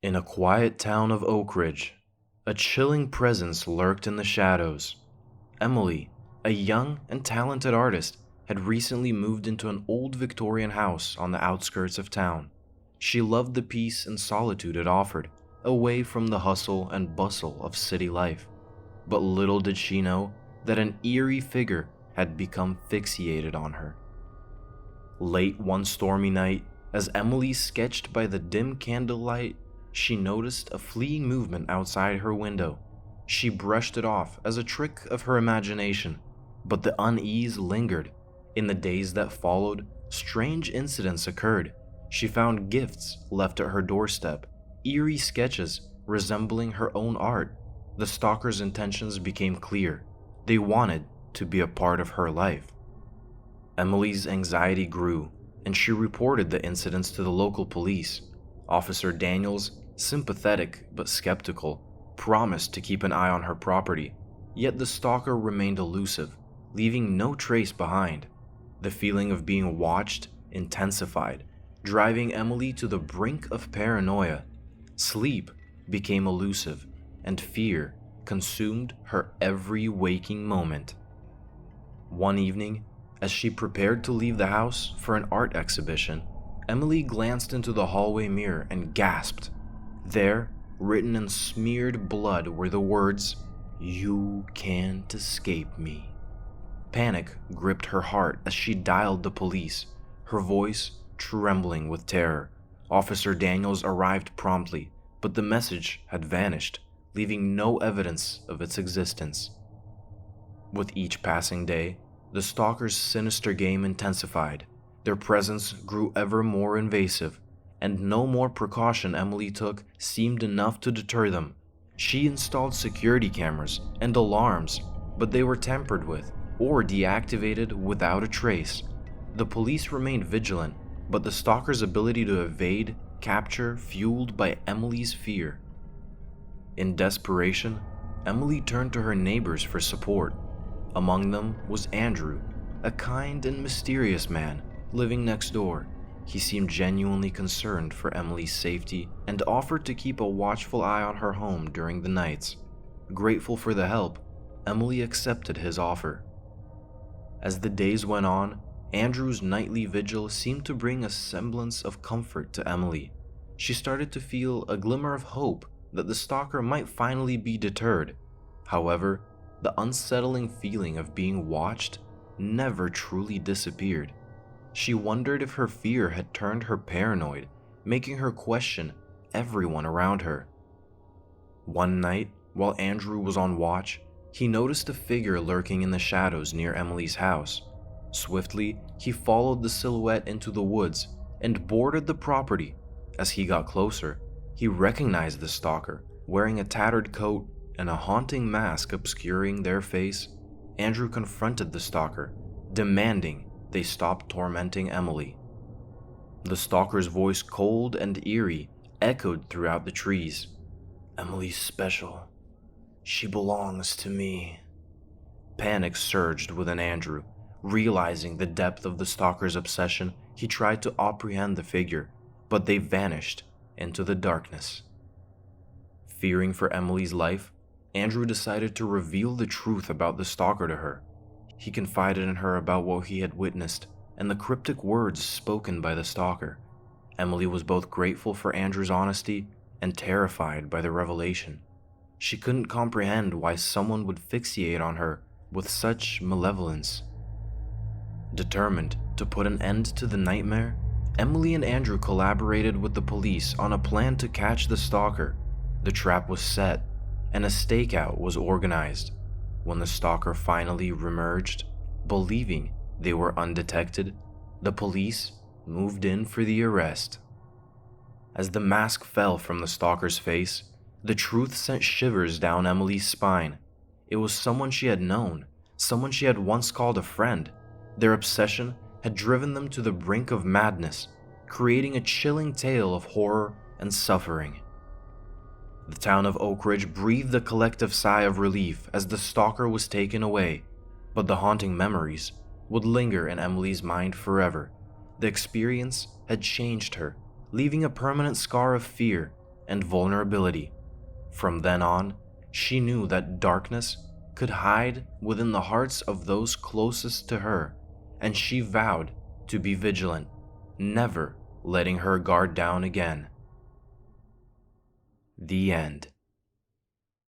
In a quiet town of Oak Ridge, a chilling presence lurked in the shadows. Emily, a young and talented artist, had recently moved into an old Victorian house on the outskirts of town. She loved the peace and solitude it offered, away from the hustle and bustle of city life. But little did she know that an eerie figure had become fixated on her. Late one stormy night, as Emily sketched by the dim candlelight, she noticed a fleeting movement outside her window. She brushed it off as a trick of her imagination, but the unease lingered. In the days that followed, strange incidents occurred. She found gifts left at her doorstep, eerie sketches resembling her own art. The stalker's intentions became clear. They wanted to be a part of her life. Emily's anxiety grew, and she reported the incidents to the local police. Officer Daniels, sympathetic but skeptical, promised to keep an eye on her property, yet the stalker remained elusive, leaving no trace behind. The feeling of being watched intensified, driving Emily to the brink of paranoia. Sleep became elusive, and fear consumed her every waking moment. One evening, as she prepared to leave the house for an art exhibition, Emily glanced into the hallway mirror and gasped. There, written in smeared blood, were the words, "You can't escape me." Panic gripped her heart as she dialed the police, her voice trembling with terror. Officer Daniels arrived promptly, but the message had vanished, leaving no evidence of its existence. With each passing day, the stalker's sinister game intensified. Their presence grew ever more invasive, and no more precaution Emily took seemed enough to deter them. She installed security cameras and alarms, but they were tampered with or deactivated without a trace. The police remained vigilant, but the stalker's ability to evade capture fueled by Emily's fear. In desperation, Emily turned to her neighbors for support. Among them was Andrew, a kind and mysterious man living next door. He seemed genuinely concerned for Emily's safety and offered to keep a watchful eye on her home during the nights. Grateful for the help, Emily accepted his offer. As the days went on, Andrew's nightly vigil seemed to bring a semblance of comfort to Emily. She started to feel a glimmer of hope that the stalker might finally be deterred. However, the unsettling feeling of being watched never truly disappeared. She wondered if her fear had turned her paranoid, making her question everyone around her. One night, while Andrew was on watch, he noticed a figure lurking in the shadows near Emily's house. Swiftly, he followed the silhouette into the woods and boarded the property. As he got closer, he recognized the stalker, wearing a tattered coat and a haunting mask obscuring their face. Andrew confronted the stalker, demanding they stop tormenting Emily. The stalker's voice, cold and eerie, echoed throughout the trees. "Emily's special. She belongs to me." Panic surged within Andrew. Realizing the depth of the stalker's obsession, he tried to apprehend the figure, but they vanished into the darkness. Fearing for Emily's life, Andrew decided to reveal the truth about the stalker to her. He confided in her about what he had witnessed and the cryptic words spoken by the stalker. Emily was both grateful for Andrew's honesty and terrified by the revelation. She couldn't comprehend why someone would fixate on her with such malevolence. Determined to put an end to the nightmare, Emily and Andrew collaborated with the police on a plan to catch the stalker. The trap was set, and a stakeout was organized. When the stalker finally reemerged, believing they were undetected, the police moved in for the arrest. As the mask fell from the stalker's face, the truth sent shivers down Emily's spine. It was someone she had known, someone she had once called a friend. Their obsession had driven them to the brink of madness, creating a chilling tale of horror and suffering. The town of Oak Ridge breathed a collective sigh of relief as the stalker was taken away, but the haunting memories would linger in Emily's mind forever. The experience had changed her, leaving a permanent scar of fear and vulnerability. From then on, she knew that darkness could hide within the hearts of those closest to her, and she vowed to be vigilant, never letting her guard down again. The end.